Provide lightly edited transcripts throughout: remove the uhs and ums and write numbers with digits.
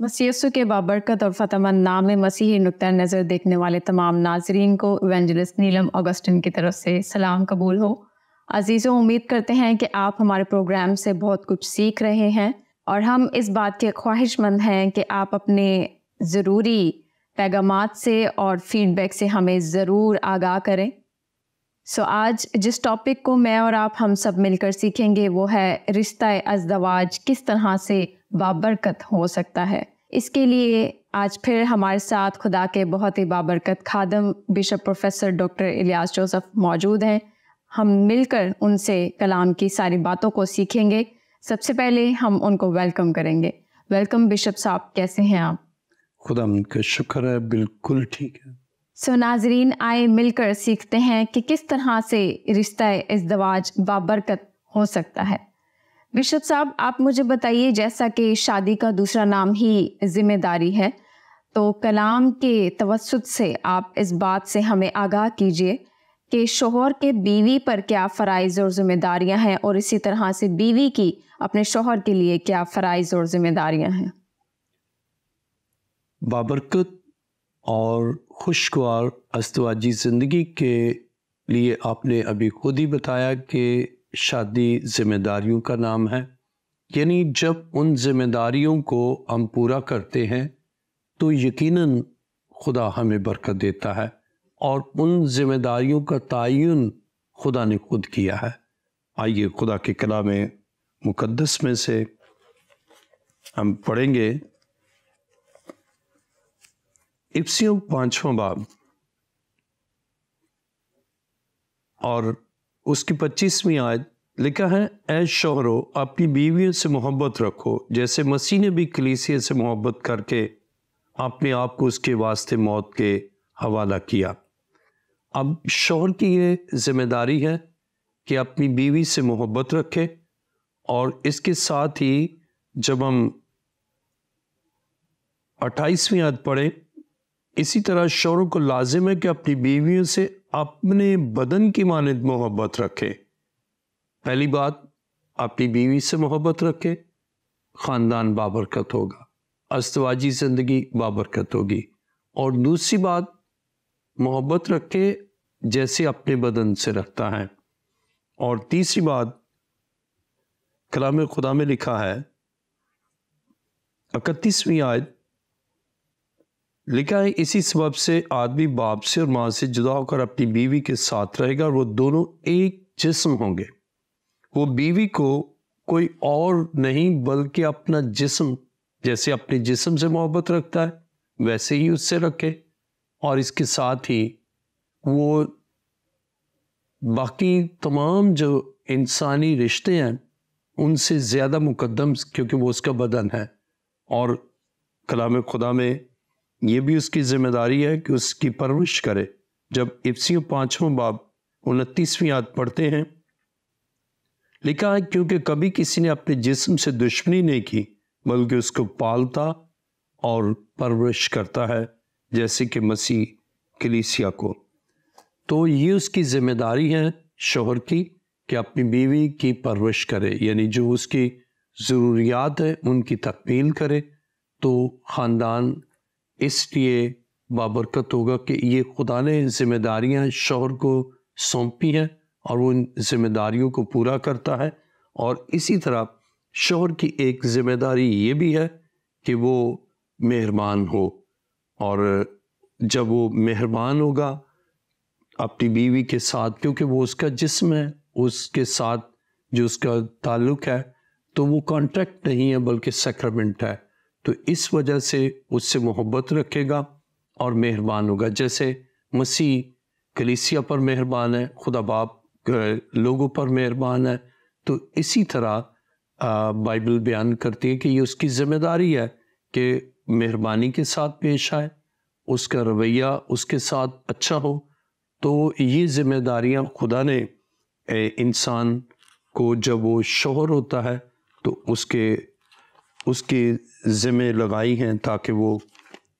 مسیح یسوع کے بابرکت اور فتحمند نام میں مسیحی نقطۂ نظر دیکھنے والے تمام ناظرین کو ایونجلسٹ نیلم اگسٹن کی طرف سے سلام قبول ہو۔ عزیزوں، امید کرتے ہیں کہ آپ ہمارے پروگرام سے بہت کچھ سیکھ رہے ہیں، اور ہم اس بات کے خواہش مند ہیں کہ آپ اپنے ضروری پیغامات سے اور فیڈ بیک سے ہمیں ضرور آگاہ کریں۔ آج جس ٹاپک کو میں اور آپ ہم سب مل کر سیکھیں گے وہ ہے رشتہ ازدواج کس طرح سے بابرکت ہو سکتا ہے۔ اس کے لیے آج پھر ہمارے ساتھ خدا کے بہت ہی بابرکت خادم bishop professor doctor Ilyas Joseph موجود ہیں۔ ہم مل کر ان سے کلام کی ساری باتوں کو سیکھیں گے۔ سب سے پہلے ہم ان کو ویلکم کریں گے۔ ویلکم بشپ صاحب، کیسے ہیں آپ؟ خدا کا شکر ہے، بالکل ٹھیک ہے۔ ناظرین، آئے مل کر سیکھتے ہیں کہ کس طرح سے رشتہ ازدواج بابرکت ہو سکتا ہے۔ بشپ صاحب، آپ مجھے بتائیے، جیسا کہ شادی کا دوسرا نام ہی ذمہ داری ہے، تو کلام کے توسط سے آپ اس بات سے ہمیں آگاہ کیجیے کہ شوہر کے بیوی پر کیا فرائض اور ذمہ داریاں ہیں، اور اسی طرح سے بیوی کی اپنے شوہر کے لیے کیا فرائض اور ذمہ داریاں ہیں۔ بابرکت اور خوشگوار ازدواجی زندگی کے لیے آپ نے ابھی خود ہی بتایا کہ شادی ذمہ داریوں کا نام ہے، یعنی جب ان ذمہ داریوں کو ہم پورا کرتے ہیں تو یقیناً خدا ہمیں برکت دیتا ہے، اور ان ذمہ داریوں کا تعین خدا نے خود کیا ہے۔ آئیے خدا کے کلام مقدس میں سے ہم پڑھیں گے افسیوں 5واں باب اور اس کی 25ویں آیت، لکھا ہے، اے شوہرو اپنی بیویوں سے محبت رکھو جیسے مسیح نے بھی کلیسیا سے محبت کر کے اپنے آپ کو اس کے واسطے موت کے حوالہ کیا۔ اب شوہر کی یہ ذمہ داری ہے کہ اپنی بیوی سے محبت رکھے، اور اس کے ساتھ ہی جب ہم 28ویں آیت پڑھیں، اسی طرح شوہروں کو لازم ہے کہ اپنی بیویوں سے اپنے بدن کی مانند محبت رکھے۔ پہلی بات، اپنی بیوی سے محبت رکھے، خاندان بابرکت ہوگا، ازدواجی زندگی بابرکت ہوگی۔ اور دوسری بات، محبت رکھے جیسے اپنے بدن سے رکھتا ہے۔ اور تیسری بات، کلام خدا میں لکھا ہے 31ویں آیت، لکھا ہے، اسی سبب سے آدمی باپ سے اور ماں سے جدا ہو کر اپنی بیوی کے ساتھ رہے گا، اور وہ دونوں ایک جسم ہوں گے۔ وہ بیوی کو کوئی اور نہیں بلکہ اپنا جسم، جیسے اپنے جسم سے محبت رکھتا ہے ویسے ہی اس سے رکھے، اور اس کے ساتھ ہی وہ باقی تمام جو انسانی رشتے ہیں ان سے زیادہ مقدم، کیونکہ وہ اس کا بدن ہے۔ اور کلام خدا میں یہ بھی اس کی ذمہ داری ہے کہ اس کی پرورش کرے۔ جب افسیوں 5واں باب 29ویں آیت پڑھتے ہیں، لکھا ہے، کیونکہ کبھی کسی نے اپنے جسم سے دشمنی نہیں کی بلکہ اس کو پالتا اور پرورش کرتا ہے جیسے کہ مسیح کلیسیا کو۔ تو یہ اس کی ذمہ داری ہے شوہر کی کہ اپنی بیوی کی پرورش کرے، یعنی جو اس کی ضروریات ہیں ان کی تکمیل کرے، تو خاندان اس لیے بابرکت ہوگا کہ یہ خدا نے ذمہ داریاں شوہر کو سونپی ہیں اور وہ ان ذمہ داریوں کو پورا کرتا ہے۔ اور اسی طرح شوہر کی ایک ذمہ داری یہ بھی ہے کہ وہ مہربان ہو، اور جب وہ مہربان ہوگا اپنی بیوی کے ساتھ، کیونکہ وہ اس کا جسم ہے، اس کے ساتھ جو اس کا تعلق ہے تو وہ کانٹریکٹ نہیں ہے بلکہ سیکرمنٹ ہے، تو اس وجہ سے اس سے محبت رکھے گا اور مہربان ہوگا۔ جیسے مسیح کلیسیا پر مہربان ہے، خدا باپ لوگوں پر مہربان ہے، تو اسی طرح بائبل بیان کرتی ہے کہ یہ اس کی ذمہ داری ہے کہ مہربانی کے ساتھ پیش آئے، اس کا رویہ اس کے ساتھ اچھا ہو۔ تو یہ ذمہ داریاں خدا نے انسان کو، جب وہ شوہر ہوتا ہے تو اس کے ذمہ لگائی ہیں تاکہ وہ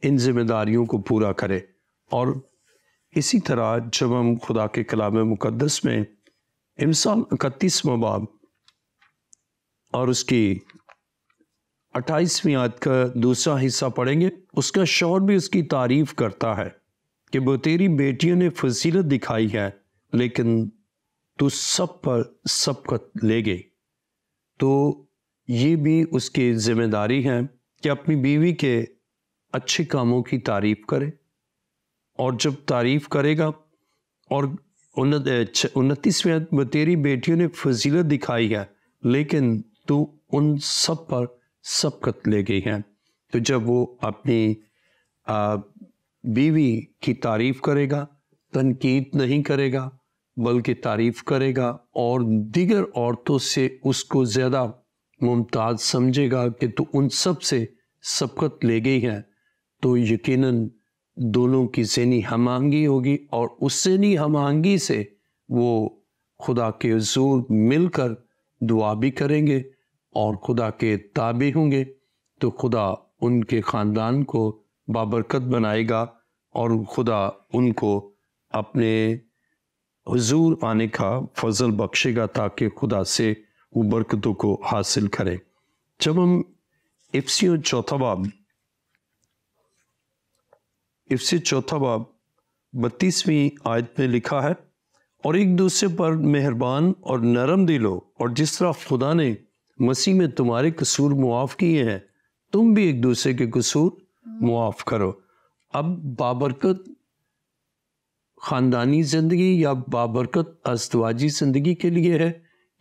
ان ذمہ داریوں کو پورا کرے۔ اور اسی طرح جب ہم خدا کے کلام مقدس میں امثال 31واں باب اور اس کی 28ویں آیت کا دوسرا حصہ پڑھیں گے. اس کا شوہر بھی اس کی تعریف کرتا ہے کہ وہ تیری بیٹیوں نے فضیلت دکھائی ہے لیکن تو سب پر سبقت لے گئی. تو یہ بھی اس کی ذمہ داری ہے کہ اپنی بیوی کے اچھے کاموں کی تعریف کرے, اور جب تعریف کرے گا اور 29ویں آیت میں تیری بیٹیوں نے فضیلت دکھائی ہے لیکن تو ان سب پر سبقت لے گئی ہے. تو جب وہ اپنی بیوی کی تعریف کرے گا, تنقید نہیں کرے گا بلکہ تعریف کرے گا, اور دیگر عورتوں سے اس کو زیادہ ممتاز سمجھے گا کہ تو ان سب سے سبقت لے گئی ہے, تو یقیناً دونوں کی ذہنی ہم آہنگی ہوگی, اور اس ذہنی ہم آہنگی سے وہ خدا کے حضور مل کر دعا بھی کریں گے اور خدا کے تابع ہوں گے. تو خدا ان کے خاندان کو بابرکت بنائے گا اور خدا ان کو اپنے حضور آنے کا فضل بخشے گا تاکہ خدا سے وہ برکتوں کو حاصل کرے. جب ہم افسیوں چوتھا باب 32ویں آیت میں لکھا ہے, اور ایک دوسرے پر مہربان اور نرم دل ہو, اور جس طرح خدا نے مسیح میں تمہارے قصور معاف کیے ہیں تم بھی ایک دوسرے کے قصور معاف کرو. اب بابرکت خاندانی زندگی یا بابرکت ازدواجی زندگی کے لیے ہے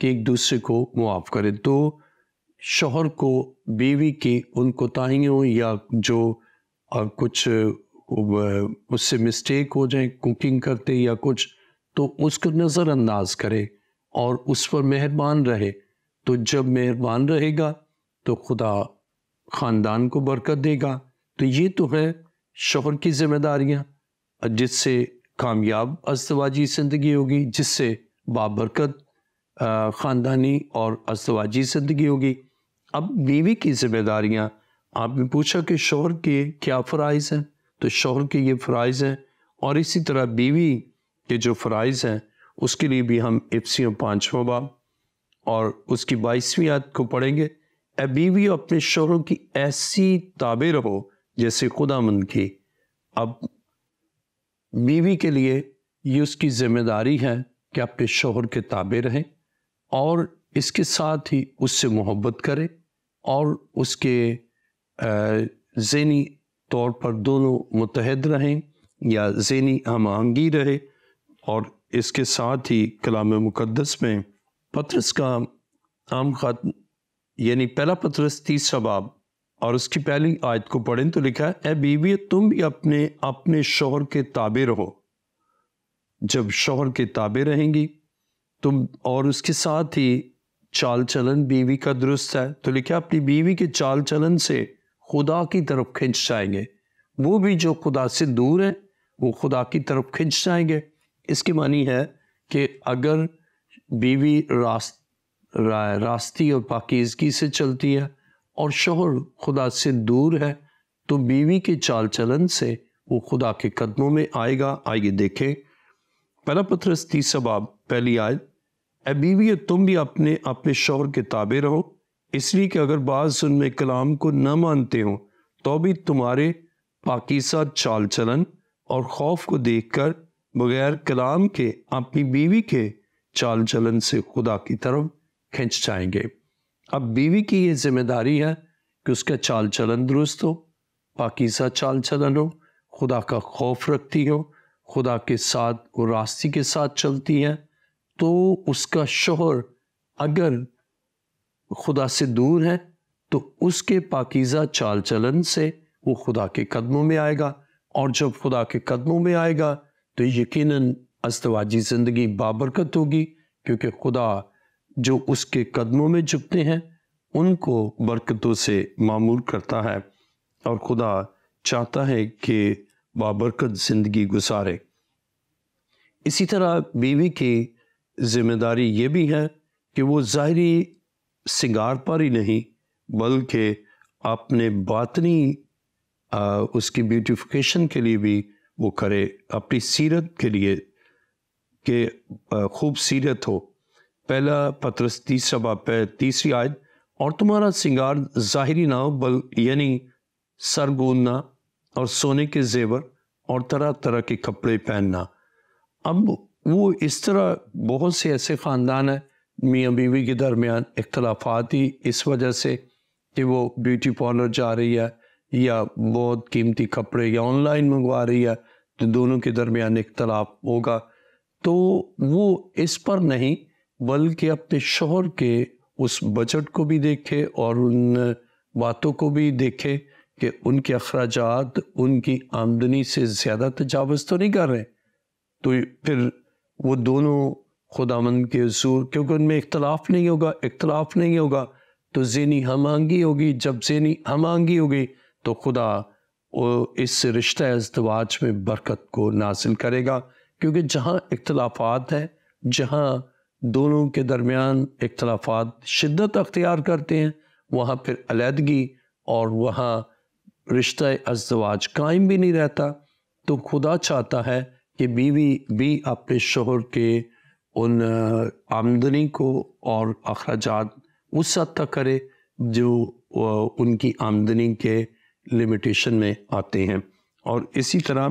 کہ ایک دوسرے کو معاف کرے. تو شوہر کو بیوی کی ان کوتاہیوں یا جو کچھ اس سے مسٹیک ہو جائیں کوکنگ کرتے یا کچھ, تو اس کو نظر انداز کرے اور اس پر مہربان رہے. تو جب مہربان رہے گا تو خدا خاندان کو برکت دے گا. تو یہ تو ہے شوہر کی ذمہ داریاں, جس سے کامیاب ازدواجی زندگی ہوگی, جس سے بابرکت خاندانی اور ازدواجی زندگی ہوگی. اب بیوی کی ذمہ داریاں, آپ نے پوچھا کہ شوہر کے کیا فرائض ہیں, تو شوہر کے یہ فرائض ہیں, اور اسی طرح بیوی کے جو فرائض ہیں اس کے لیے بھی ہم افسیوں 5واں باب اور اس کی 22ویں آیت کو پڑھیں گے. اے بیوی اپنے شوہروں کی ایسی تابع رہو جیسے خداوند کی. اب بیوی کے لیے یہ اس کی ذمہ داری ہے کہ اپنے شوہر کے تابع رہیں, اور اس کے ساتھ ہی اس سے محبت کرے, اور اس کے ذہنی طور پر دونوں متحد رہیں یا ذہنی ہم آہنگی رہے. اور اس کے ساتھ ہی کلام مقدس میں پطرس کا عام خط یعنی پہلا پطرس 3 باب اور اس کی پہلی آیت کو پڑھیں تو لکھا ہے, اے بیوی تم بھی اپنے شوہر کے تابع رہو. جب شوہر کے تابع رہیں گی تم, اور اس کے ساتھ ہی چال چلن بیوی کا درست ہے, تو لکھا اپنی بیوی کے چال چلن سے خدا کی طرف کھنچ جائیں گے. وہ بھی جو خدا سے دور ہیں وہ خدا کی طرف کھنچ جائیں گے. اس کے معنی ہے کہ اگر بیوی راستی اور پاکیزگی سے چلتی ہے اور شوہر خدا سے دور ہے, تو بیوی کے چال چلن سے وہ خدا کے قدموں میں آئے گا. آئیے دیکھیں پہلا پطرس 3 باب پہلی آیت, اے بیوی تم بھی اپنے شوہر کے تابع رہو, اس لیے کہ اگر بعض ان میں کلام کو نہ مانتے ہوں تو بھی تمہارے پاکیزہ چال چلن اور خوف کو دیکھ کر بغیر کلام کے اپنی بیوی کے چال چلن سے خدا کی طرف کھنچ جائیں گے. اب بیوی کی یہ ذمہ داری ہے کہ اس کا چال چلن درست ہو, پاکیزہ چال چلن ہو, خدا کا خوف رکھتی ہو, خدا کے ساتھ وہ راستی کے ساتھ چلتی ہے. تو اس کا شوہر اگر خدا سے دور ہے تو اس کے پاکیزہ چال چلن سے وہ خدا کے قدموں میں آئے گا, اور جب خدا کے قدموں میں آئے گا تو یقیناً ازدواجی زندگی بابرکت ہوگی, کیونکہ خدا جو اس کے قدموں میں جھکتے ہیں ان کو برکتوں سے معمور کرتا ہے, اور خدا چاہتا ہے کہ بابرکت زندگی گزارے. اسی طرح بیوی کی ذمہ داری یہ بھی ہے کہ وہ ظاہری سنگار پر ہی نہیں بلکہ اپنے باطنی اس کی بیوٹیفیکیشن کے لیے بھی وہ کرے, اپنی سیرت کے لیے کہ خوب سیرت ہو. پہلا پطرس 3 باب 3 آیت, اور تمہارا سنگار ظاہری نہ ہو یعنی سر گوننا اور سونے کے زیور اور طرح طرح کے کپڑے پہننا۔ اب وہ اس طرح بہت سے ایسے خاندان ہیں میاں بیوی کے درمیان اختلافات ہی اس وجہ سے کہ وہ بیوٹی پارلر جا رہی ہے یا بہت قیمتی کپڑے یا آن لائن منگوا رہی ہے تو دونوں کے درمیان اختلاف ہوگا۔ تو وہ اس پر نہیں بلکہ اپنے شوہر کے اس بجٹ کو بھی دیکھے اور ان باتوں کو بھی دیکھے کہ ان کے اخراجات ان کی آمدنی سے زیادہ تجاوز تو نہیں کر رہے، تو پھر وہ دونوں خداوند کے حضور، کیونکہ ان میں اختلاف نہیں ہوگا تو ذہنی ہم آہنگی ہوگی۔ جب ذہنی ہم آہنگی ہوگی تو خدا اس رشتہ ازدواج میں برکت کو نازل کرے گا، کیونکہ جہاں اختلافات ہیں، جہاں دونوں کے درمیان اختلافات شدت اختیار کرتے ہیں، وہاں پھر علیحدگی اور وہاں رشتہ ازدواج قائم بھی نہیں رہتا۔ تو خدا چاہتا ہے کہ بیوی بھی اپنے شوہر کے ان آمدنی کو اور اخراجات اس حد تک کرے جو ان کی آمدنی کے لمیٹیشن میں آتے ہیں۔ اور اسی طرح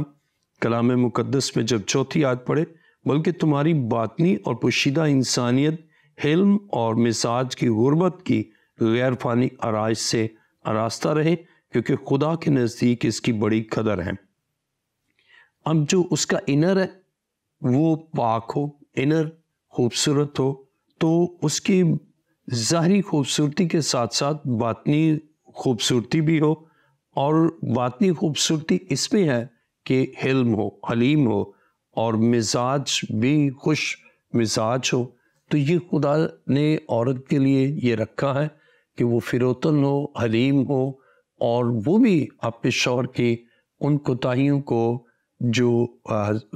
کلام مقدس میں جب چوتھی آیت پڑھے، بلکہ تمہاری باطنی اور پوشیدہ انسانیت حلم اور مزاج کی غربت کی غیر فانی آرائش سے آراستہ رہے، کیونکہ خدا کے نزدیک اس کی بڑی قدر ہے۔ اب جو اس کا انر ہے وہ پاک ہو، انر خوبصورت ہو، تو اس کی ظاہری خوبصورتی کے ساتھ ساتھ باطنی خوبصورتی بھی ہو، اور باطنی خوبصورتی اس میں ہے کہ حلم ہو، حلیم ہو، اور مزاج بھی خوش مزاج ہو۔ تو یہ خدا نے عورت کے لیے یہ رکھا ہے کہ وہ فروتن ہو، حلیم ہو، اور وہ بھی اپنے شوہر کی ان کوتاہیوں کو جو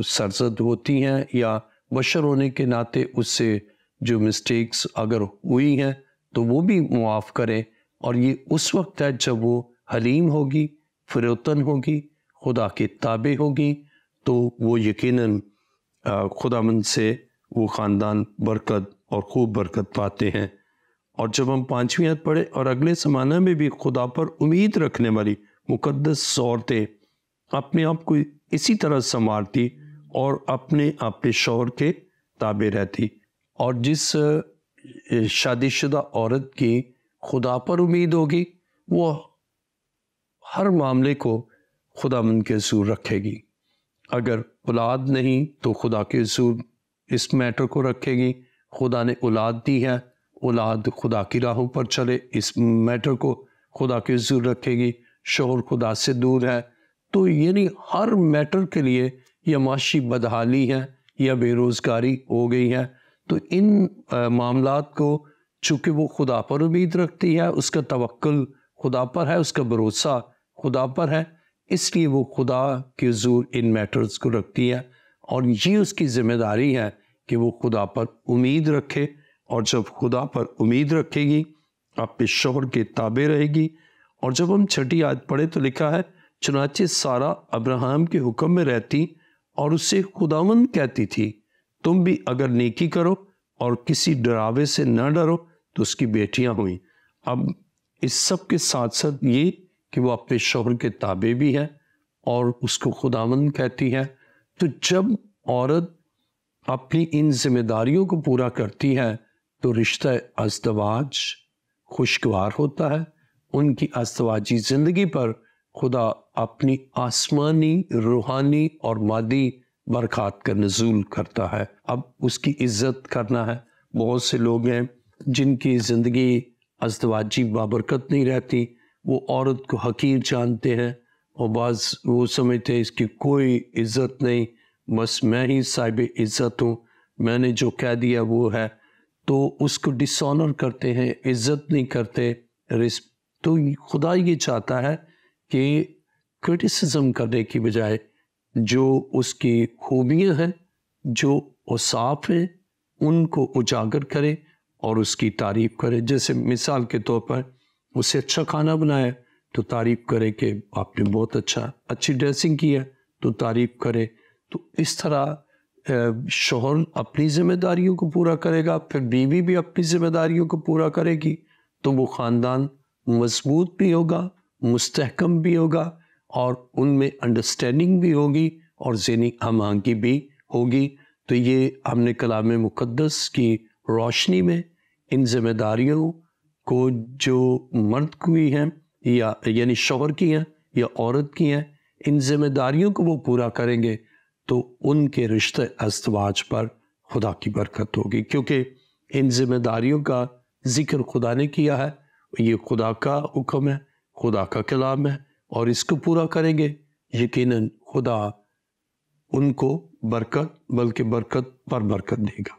سرزد ہوتی ہیں یا بشر ہونے کے ناطے اس سے جو مسٹیکس اگر ہوئی ہیں تو وہ بھی معاف کرے۔ اور یہ اس وقت ہے جب وہ حلیم ہوگی، فروتن ہوگی، خدا کے تابع ہوگی، تو وہ یقیناً خداوند سے وہ خاندان برکت اور خوب برکت پاتے ہیں۔ اور جب ہم 5ویں آیت پڑھے، اور اگلے زمانہ میں بھی خدا پر امید رکھنے والی مقدس عورتیں اپنے آپ کو اسی طرح سنوارتی اور اپنے شوہر کے تابع رہتی۔ اور جس شادی شدہ عورت کی خدا پر امید ہوگی وہ ہر معاملے کو خداوند کے حضور رکھے گی۔ اگر اولاد نہیں تو خدا کے حضور اس میٹر کو رکھے گی، خدا نے اولاد دی ہے، اولاد خدا کی راہوں پر چلے، اس میٹر کو خدا کے حضور رکھے گی۔ شوہر خدا سے دور ہے، تو یعنی ہر میٹر کے لیے یا معاشی بدحالی ہے یا بے روزگاری ہو گئی ہے، تو ان معاملات کو چونکہ وہ خدا پر امید رکھتی ہے، اس کا توکل خدا پر ہے، اس کا بھروسہ خدا پر ہے، اس لیے وہ خدا کے حضور ان میٹرز کو رکھتی ہے۔ اور یہ اس کی ذمہ داری ہے کہ وہ خدا پر امید رکھے، اور جب خدا پر امید رکھے گی اپنے شوہر کے تابع رہے گی۔ اور جب ہم 6 آیت پڑھے تو لکھا ہے، چنانچہ سارہ ابراہیم کے حکم میں رہتی اور اسے خداوند کہتی تھی، تم بھی اگر نیکی کرو اور کسی ڈراوے سے نہ ڈرو تو اس کی بیٹیاں ہوئیں۔ اب اس سب کے ساتھ ساتھ یہ کہ وہ اپنے شوہر کے تابع بھی ہے اور اس کو خداوند کہتی ہے۔ تو جب عورت اپنی ان ذمہ داریوں کو پورا کرتی ہے تو رشتہ ازدواج خوشگوار ہوتا ہے، ان کی ازدواجی زندگی پر خدا اپنی آسمانی، روحانی اور مادی برکات کا نزول کرتا ہے۔ اب اس کی عزت کرنا ہے۔ بہت سے لوگ ہیں جن کی زندگی ازدواجی بابرکت نہیں رہتی، وہ عورت کو حقیر جانتے ہیں، اور بعض وہ سمجھتے ہیں اس کی کوئی عزت نہیں، بس میں ہی صاحب عزت ہوں، میں نے جو کہہ دیا وہ ہے، تو اس کو ڈس آنر کرتے ہیں، عزت نہیں کرتے۔ تو خدا یہ چاہتا ہے کہ کرٹیسزم کرنے کی بجائے جو اس کی خوبیاں ہیں، جو اوصاف ہیں، ان کو اجاگر کرے اور اس کی تعریف کرے۔ جیسے مثال کے طور پر اسے اچھا کھانا بنایا تو تعریف کرے کہ آپ نے بہت اچھی ڈریسنگ کی ہے تو تعریف کرے۔ تو اس طرح شوہر اپنی ذمہ داریوں کو پورا کرے گا، پھر بیوی بھی اپنی ذمہ داریوں کو پورا کرے گی، تو وہ خاندان مضبوط بھی ہوگا, مستحکم بھی ہوگا, اور ان میں انڈرسٹینڈنگ بھی ہوگی اور ذہنی ہم آہنگی بھی ہوگی. تو یہ ہم نے کلام مقدس کی روشنی میں ان ذمہ داریوں کو جو مرد کی ہیں یا یعنی شوہر کی ہیں یا عورت کی ہیں, ان ذمہ داریوں کو وہ پورا کریں گے تو ان کے رشتے ازدواج پر خدا کی برکت ہوگی, کیونکہ ان ذمہ داریوں کا ذکر خدا نے کیا ہے. یہ خدا کا حکم ہے, خدا کا کلام ہے, اور اس کو پورا کریں گے یقیناً خدا ان کو برکت بلکہ برکت پر برکت دے گا.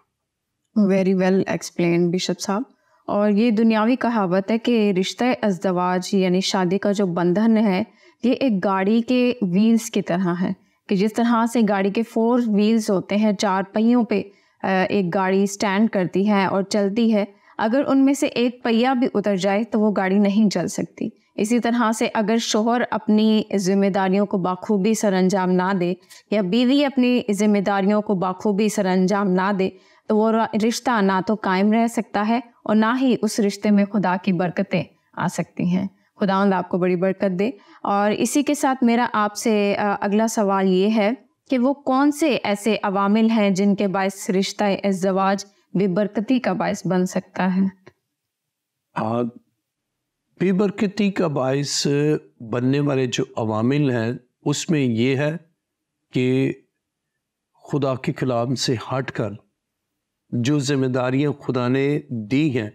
ویری ویل ایکسپلین بشپ صاحب. اور یہ دنیاوی کہاوت ہے کہ رشتہ ازدواج یعنی شادی کا جو بندھن ہے یہ ایک گاڑی کے ویلز کی طرح ہے, کہ جس طرح سے گاڑی کے 4 ویلز ہوتے ہیں, 4 پہیوں پہ ایک گاڑی سٹینڈ کرتی ہے اور چلتی ہے. اگر ان میں سے ایک پہیا بھی اتر جائے تو وہ گاڑی نہیں چل سکتی. اسی طرح سے اگر شوہر اپنی ذمہ داریوں کو بخوبی سر انجام نہ دے یا بیوی اپنی ذمہ داریوں کو بخوبی سر انجام نہ دے تو وہ رشتہ نہ تو قائم رہ سکتا ہے اور نہ ہی اس رشتے میں خدا کی برکتیں آ سکتی ہیں. خداوند آپ کو بڑی برکت دے. اور اسی کے ساتھ میرا آپ سے اگلا سوال یہ ہے کہ وہ کون سے ایسے عوامل ہیں جن کے باعث رشتہ ازدواج بے برکتی کا باعث بن سکتا ہے؟ بے برکتی کا باعث بننے والے جو عوامل ہیں اس میں یہ ہے کہ خدا کے کلام سے ہٹ کر جو ذمہ داریاں خدا نے دی ہیں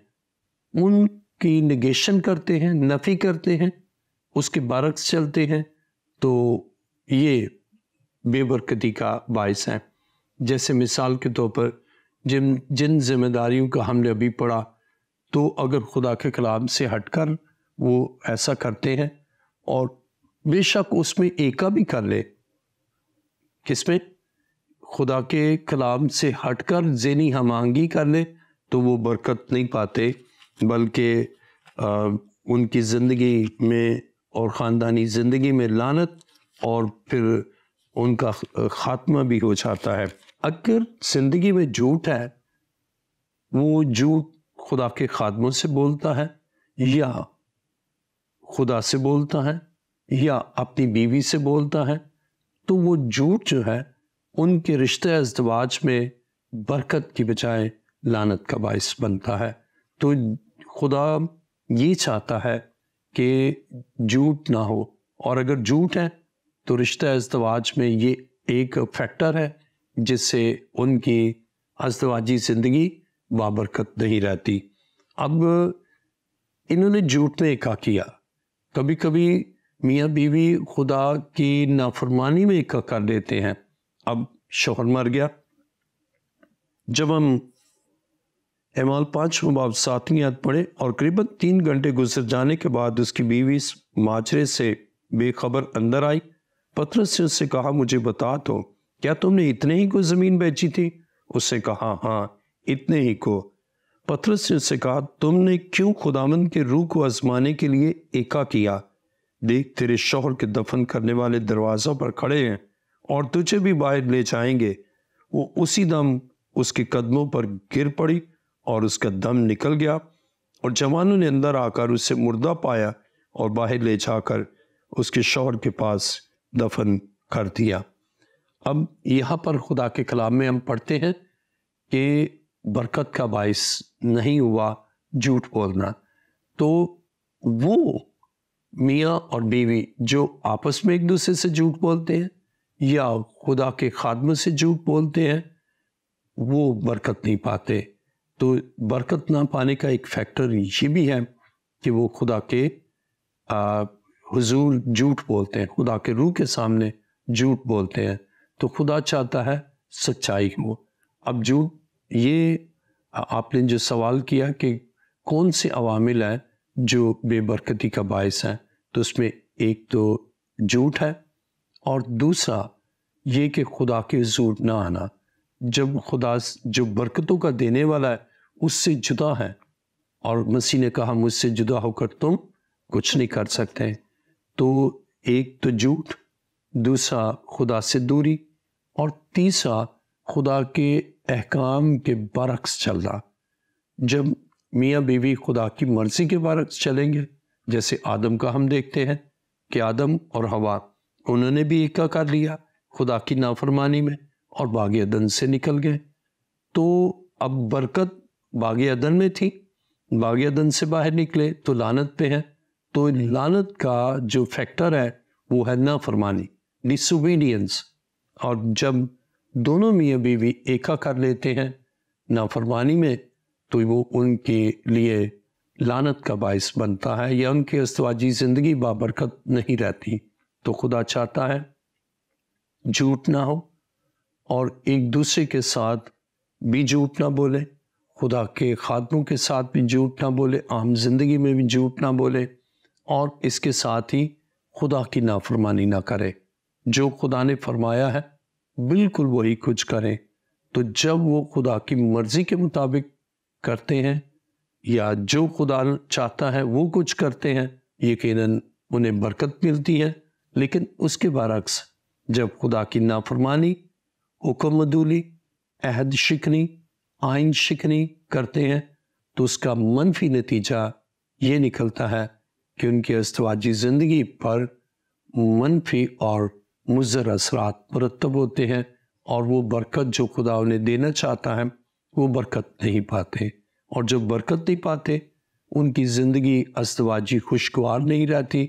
ان کی نگیشن کرتے ہیں, نفی کرتے ہیں, اس کے برعکس چلتے ہیں, تو یہ بے برکتی کا باعث ہے. جیسے مثال کے طور پر جن ذمہ داریوں کا ہم نے ابھی پڑھا, تو اگر خدا کے کلام سے ہٹ کر وہ ایسا کرتے ہیں اور بے شک اس میں ایکا بھی کر لے, کس میں خدا کے کلام سے ہٹ کر ذہنی ہم آہنگی کر لے, تو وہ برکت نہیں پاتے بلکہ ان کی زندگی میں اور خاندانی زندگی میں لعنت اور پھر ان کا خاتمہ بھی ہو جاتا ہے. اگر زندگی میں جھوٹ ہے, وہ جھوٹ خدا کے خادموں سے بولتا ہے یا خدا سے بولتا ہے یا اپنی بیوی سے بولتا ہے, تو وہ جھوٹ جو ہے ان کے رشتہ ازدواج میں برکت کی بجائے لعنت کا باعث بنتا ہے. تو خدا یہ چاہتا ہے کہ جھوٹ نہ ہو, اور اگر جھوٹ ہے تو رشتہ ازدواج میں یہ ایک فیکٹر ہے جس سے ان کی ازدواجی زندگی بابرکت نہیں رہتی. اب انہوں نے جھوٹ میں ایکا کیا, کبھی کبھی میاں بیوی خدا کی نافرمانی میں ایکا کر دیتے ہیں. اب شوہر مر گیا, جب ہم اعمال 5:7 آیت پڑھے, اور قریباً 3 گھنٹے گزر جانے کے بعد اس کی بیوی ماجرے سے بے خبر اندر آئی. پطرس نے اس سے کہا, مجھے بتا تو کیا تم نے اتنے ہی کو زمین بیچی تھی؟ اس نے کہا, ہاں اتنے ہی کو. پطرس نے اس سے کہا, تم نے کیوں خداوند کے روح کو آزمانے کے لیے ایکا کیا؟ دیکھ تیرے شوہر کے دفن کرنے والے دروازوں پر کھڑے ہیں اور تجھے بھی باہر لے جائیں گے. وہ اسی دم اس کے قدموں پر گر پڑی اور اس کا دم نکل گیا, اور جوانوں نے اندر آ کر اسے مردہ پایا اور باہر لے جا کر اس کے شوہر کے پاس دفن کر دیا. اب یہاں پر خدا کے کلام میں ہم پڑھتے ہیں کہ برکت کا باعث نہیں ہوا جھوٹ بولنا. تو وہ میاں اور بیوی جو آپس میں ایک دوسرے سے جھوٹ بولتے ہیں یا خدا کے خادموں سے جھوٹ بولتے ہیں, وہ برکت نہیں پاتے. تو برکت نہ پانے کا ایک فیکٹر یہ بھی ہے کہ وہ خدا کے حضور جھوٹ بولتے ہیں, خدا کے روح کے سامنے جھوٹ بولتے ہیں. تو خدا چاہتا ہے سچائی ہو. اب جھوٹ, یہ آپ نے جو سوال کیا کہ کون سے عوامل ہیں جو بے برکتی کا باعث ہیں, تو اس میں ایک تو جھوٹ ہے, اور دوسرا یہ کہ خدا کے حضور نہ آنا. جب خدا جو برکتوں کا دینے والا ہے اس سے جدا ہے, اور مسیح نے کہا مجھ سے جدا ہو کر تم کچھ نہیں کر سکتے, تو ایک تو جھوٹ, دوسرا خدا سے دوری, اور تیسرا خدا کے احکام کے برعکس چلنا. جب میاں بیوی خدا کی مرضی کے برعکس چلیں گے، جیسے آدم کا ہم دیکھتے ہیں کہ آدم اور حوا انہوں نے بھی ایکا کر لیا خدا کی نافرمانی میں اور باغ عدن سے نکل گئے. تو اب برکت باغ عدن میں تھی، باغ عدن سے باہر نکلے تو لعنت پہ ہیں. تو لعنت کا جو فیکٹر ہے وہ ہے نافرمانی، ڈسوبیڈینس. اور جب دونوں میاں بیوی ایکا کر لیتے ہیں نافرمانی میں تو وہ ان کے لیے لعنت کا باعث بنتا ہے، یا ان کی ازدواجی زندگی بابرکت نہیں رہتی. تو خدا چاہتا ہے جھوٹ نہ ہو اور ایک دوسرے کے ساتھ بھی جھوٹ نہ بولے، خدا کے خادموں کے ساتھ بھی جھوٹ نہ بولے، عام زندگی میں بھی جھوٹ نہ بولے، اور اس کے ساتھ ہی خدا کی نافرمانی نہ کرے. جو خدا نے فرمایا ہے بالکل وہی کچھ کریں. تو جب وہ خدا کی مرضی کے مطابق کرتے ہیں یا جو خدا چاہتا ہے وہ کچھ کرتے ہیں، یقیناً انہیں برکت ملتی ہے. لیکن اس کے برعکس جب خدا کی نافرمانی، حکم عدولی، عہد شکنی، آئین شکنی کرتے ہیں تو اس کا منفی نتیجہ یہ نکلتا ہے کہ ان کی ازدواجی زندگی پر منفی اور مضر اثرات مرتب ہوتے ہیں، اور وہ برکت جو خدا انہیں دینا چاہتا ہے وہ برکت نہیں پاتے. اور جب برکت نہیں پاتے ان کی زندگی ازدواجی خوشگوار نہیں رہتی.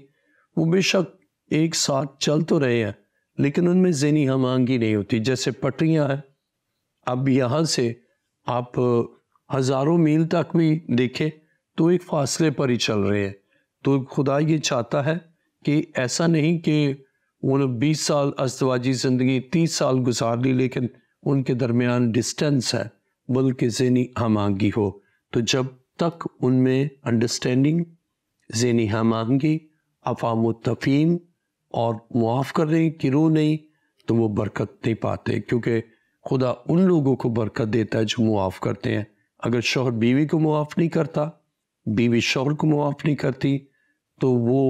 وہ بے شک ایک ساتھ چل تو رہے ہیں لیکن ان میں ذہنی ہم آہنگی نہیں ہوتی. جیسے پٹریاں ہیں، اب یہاں سے آپ ہزاروں میل تک بھی دیکھیں تو ایک فاصلے پر ہی چل رہے ہیں. تو خدا یہ چاہتا ہے کہ ایسا نہیں کہ انہوں نے 20 سال ازدواجی زندگی 30 سال گزار لی لیکن ان کے درمیان ڈسٹینس ہے، بلکہ ذہنی ہم آہنگی ہو. تو جب تک ان میں انڈرسٹینڈنگ، ذہنی ہم آہنگی، افہام و تفہیم اور معاف کرنے کی روح نہیں تو وہ برکت نہیں پاتے. کیونکہ خدا ان لوگوں کو برکت دیتا ہے جو معاف کرتے ہیں. اگر شوہر بیوی کو معاف نہیں کرتا، بیوی شوہر کو معاف نہیں کرتی تو وہ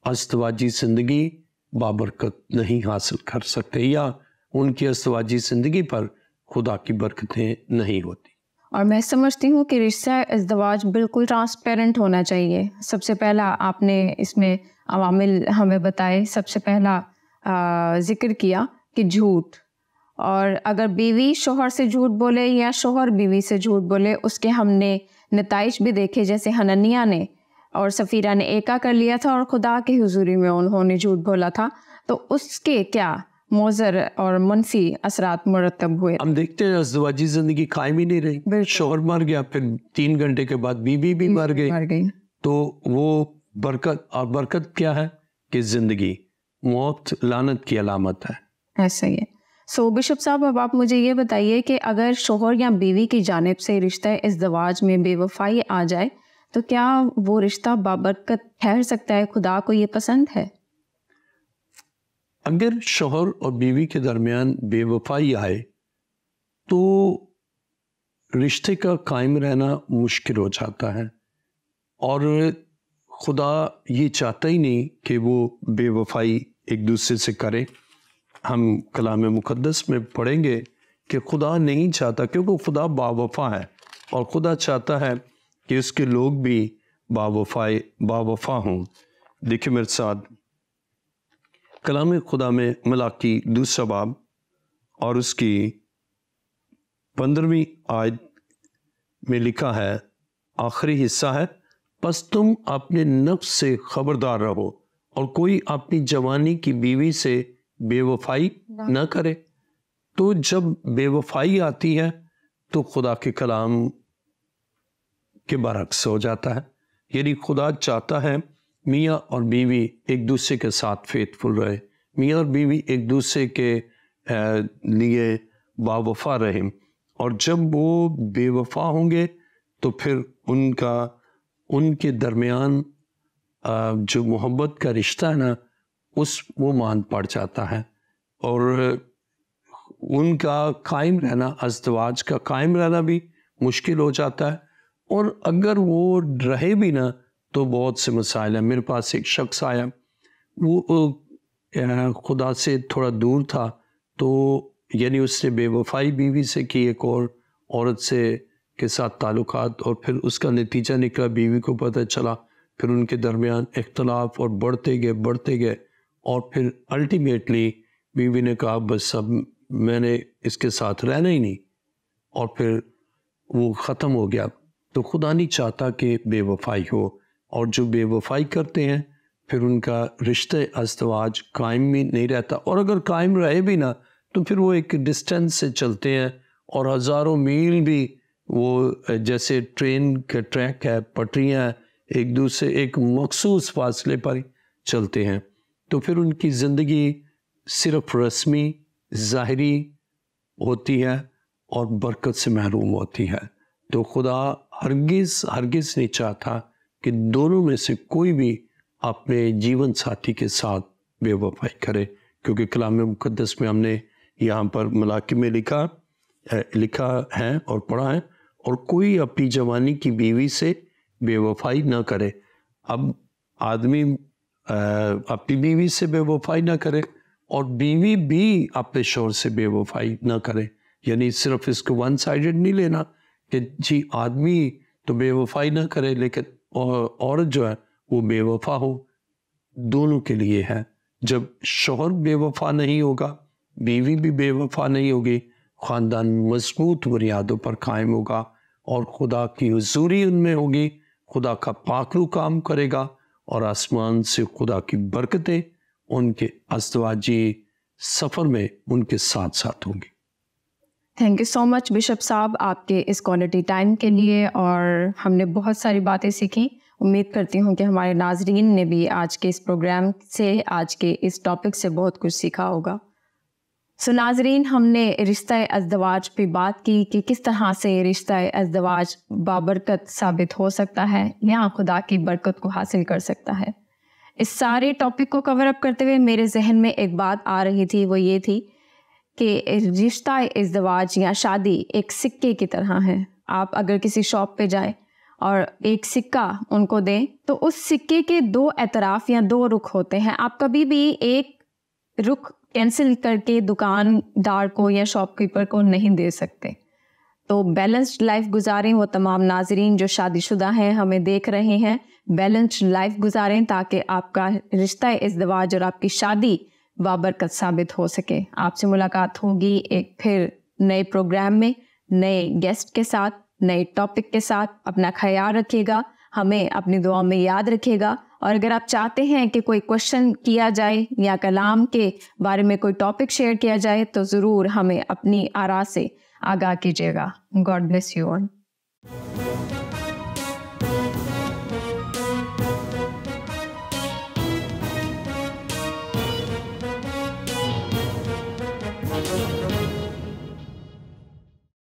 ازدواجی زندگی بابرکت نہیں حاصل کر سکتے، یا ان کی ازدواجی زندگی پر خدا کی برکتیں نہیں ہوتی. اور میں سمجھتی ہوں کہ رشتہ ازدواج بالکل ٹرانسپیرنٹ ہونا چاہیے. سب سے پہلا آپ نے اس میں عوامل ہمیں بتائے. سب سے پہلا ذکر کیا کہ جھوٹ، اور اگر بیوی شوہر سے جھوٹ بولے یا شوہر بیوی سے جھوٹ بولے اس کے ہم نے نتائج بھی دیکھے. جیسے حنانیہ نے اور سفیرہ نے ایکا کر لیا تھا اور خدا کی حضوری میں انہوں نے جھوٹ بولا تھا، تو اس کے کیا مضر اور منفی اثرات مرتب ہوئے. ہم دیکھتے ہیں ازدواجی زندگی قائم ہی نہیں رہی. شوہر مر گیا، پھر 3 گھنٹے کے بعد بیوی بھی مر گئی. تو وہ برکت، اور برکت کیا ہے کہ زندگی، موت لعنت کی علامت ہے. ایسا ہی ہے. سو بشپ صاحب اب آپ مجھے یہ بتائیے کہ اگر شوہر یا بیوی کی جانب سے رشتہ ازدواج میں بے وفائی آ جائے تو کیا وہ رشتہ بابرکت ٹھہر سکتا ہے؟ خدا کو یہ پسند ہے؟ اگر شوہر اور بیوی کے درمیان بے وفائی آئے تو رشتے کا قائم رہنا مشکل ہو جاتا ہے، اور خدا یہ چاہتا ہی نہیں کہ وہ بے وفائی ایک دوسرے سے کرے. ہم کلام مقدس میں پڑھیں گے کہ خدا نہیں چاہتا، کیونکہ خدا با وفا ہے اور خدا چاہتا ہے کہ اس کے لوگ بھی با وفا ہوں. دیکھیں میرے ساتھ کلام خدا میں ملاکی 2 باب اور اس کی 15ویں آیت میں لکھا ہے، آخری حصہ ہے، پس تم اپنے نفس سے خبردار رہو اور کوئی اپنی جوانی کی بیوی سے بے وفائی نہ کرے. تو جب بے وفائی آتی ہے تو خدا کے کلام کے برعکس ہو جاتا ہے. یعنی خدا چاہتا ہے میاں اور بیوی ایک دوسرے کے ساتھ فیتھفل رہے، میاں اور بیوی ایک دوسرے کے لیے با وفا رہیں. اور جب وہ بے وفا ہوں گے تو پھر ان کے درمیان جو محبت کا رشتہ ہے نا وہ مان پڑ جاتا ہے، اور ان کا قائم رہنا، ازدواج کا قائم رہنا بھی مشکل ہو جاتا ہے. اور اگر وہ رہے بھی نا تو بہت سے مسائل ہیں. میرے پاس ایک شخص آیا، وہ خدا سے تھوڑا دور تھا، تو یعنی اس نے بے وفائی بیوی سے کی، ایک اور عورت سے کے ساتھ تعلقات، اور پھر اس کا نتیجہ نکلا بیوی کو پتہ چلا، پھر ان کے درمیان اختلاف اور بڑھتے گئے اور پھر الٹیمیٹلی بیوی نے کہا بس اب میں نے اس کے ساتھ رہنا ہی نہیں، اور پھر وہ ختم ہو گیا۔ تو خدا نہیں چاہتا کہ بے وفائی ہو، اور جو بے وفائی کرتے ہیں پھر ان کا رشتہ ازدواج قائم بھی نہیں رہتا، اور اگر قائم رہے بھی نا تو پھر وہ ایک ڈسٹینس سے چلتے ہیں، اور ہزاروں میل بھی وہ جیسے ٹرین کے ٹریک ہے، پٹریاں ایک دوسرے ایک مخصوص فاصلے پر چلتے ہیں، تو پھر ان کی زندگی صرف رسمی ظاہری ہوتی ہے اور برکت سے محروم ہوتی ہے۔ تو خدا ہرگز نہیں چاہتا کہ دونوں میں سے کوئی بھی اپنے جیون ساتھی کے ساتھ بے وفائی کرے، کیونکہ کلام مقدس میں ہم نے یہاں پر ملاکی میں لکھا ہے اور پڑھا ہے، اور کوئی اپنی جوانی کی بیوی سے بے وفائی نہ کرے۔ اب آدمی اپنی بیوی سے بے وفائی نہ کرے اور بیوی بھی اپنے شوہر سے بے وفائی نہ کرے، یعنی صرف اس کو ون سائیڈڈ نہیں لینا کہ جی آدمی تو بے وفائی نہ کرے لیکن عورت جو ہے وہ بے وفا ہو۔ دونوں کے لیے ہے۔ جب شوہر بے وفا نہیں ہوگا، بیوی بھی بے وفا نہیں ہوگی، خاندان مضبوط بنیادوں پر قائم ہوگا اور خدا کی حضوری ان میں ہوگی، خدا کا پاکرو کام کرے گا، اور آسمان سے خدا کی برکتیں ان کے ازدواجی سفر میں ان کے ساتھ ساتھ ہوں گی۔ Thank you so much bishop صاحب آپ کے اس کوالٹی ٹائم کے لیے، اور ہم نے بہت ساری باتیں سیکھیں۔ امید کرتی ہوں کہ ہمارے ناظرین نے بھی آج کے اس پروگرام سے، آج کے اس ٹاپک سے بہت کچھ سیکھا ہوگا۔ سو ناظرین، ہم نے رشتہ ازدواج پہ بات کی کہ کس طرح سے رشتہ ازدواج بابرکت ثابت ہو سکتا ہے یا خدا کی برکت کو حاصل کر سکتا ہے۔ اس سارے ٹاپک کو کور اپ کرتے ہوئے میرے ذہن میں ایک بات آ رہی تھی، وہ یہ تھی کہ رشتہ ازدواج یا شادی ایک سکے کی طرح ہے۔ آپ اگر کسی شاپ پہ جائیں اور ایک سکہ ان کو دیں تو اس سکے کے دو اطراف یا دو رخ ہوتے ہیں۔ آپ کبھی بھی ایک رخ کینسل کر کے دکاندار کو یا شاپ کیپر کو نہیں دے سکتے۔ تو بیلنسڈ لائف گزاریں۔ وہ تمام ناظرین جو شادی شدہ ہیں ہمیں دیکھ رہے ہیں، بیلنسڈ لائف گزاریں تاکہ آپ کا رشتہ ازدواج اور آپ کی شادی بابرکت ثابت ہو سکے۔ آپ سے ملاقات ہوگی ایک پھر نئے پروگرام میں، نئے گیسٹ کے ساتھ، نئے ٹاپک کے ساتھ۔ اپنا خیال رکھیے گا، ہمیں اپنی دعا میں یاد رکھیے گا، اور اگر آپ چاہتے ہیں کہ کوئی کوشچن کیا جائے یا کلام کے بارے میں کوئی ٹاپک شیئر کیا جائے تو ضرور ہمیں اپنی آراء سے آگاہ کیجیے گا۔ God bless you all.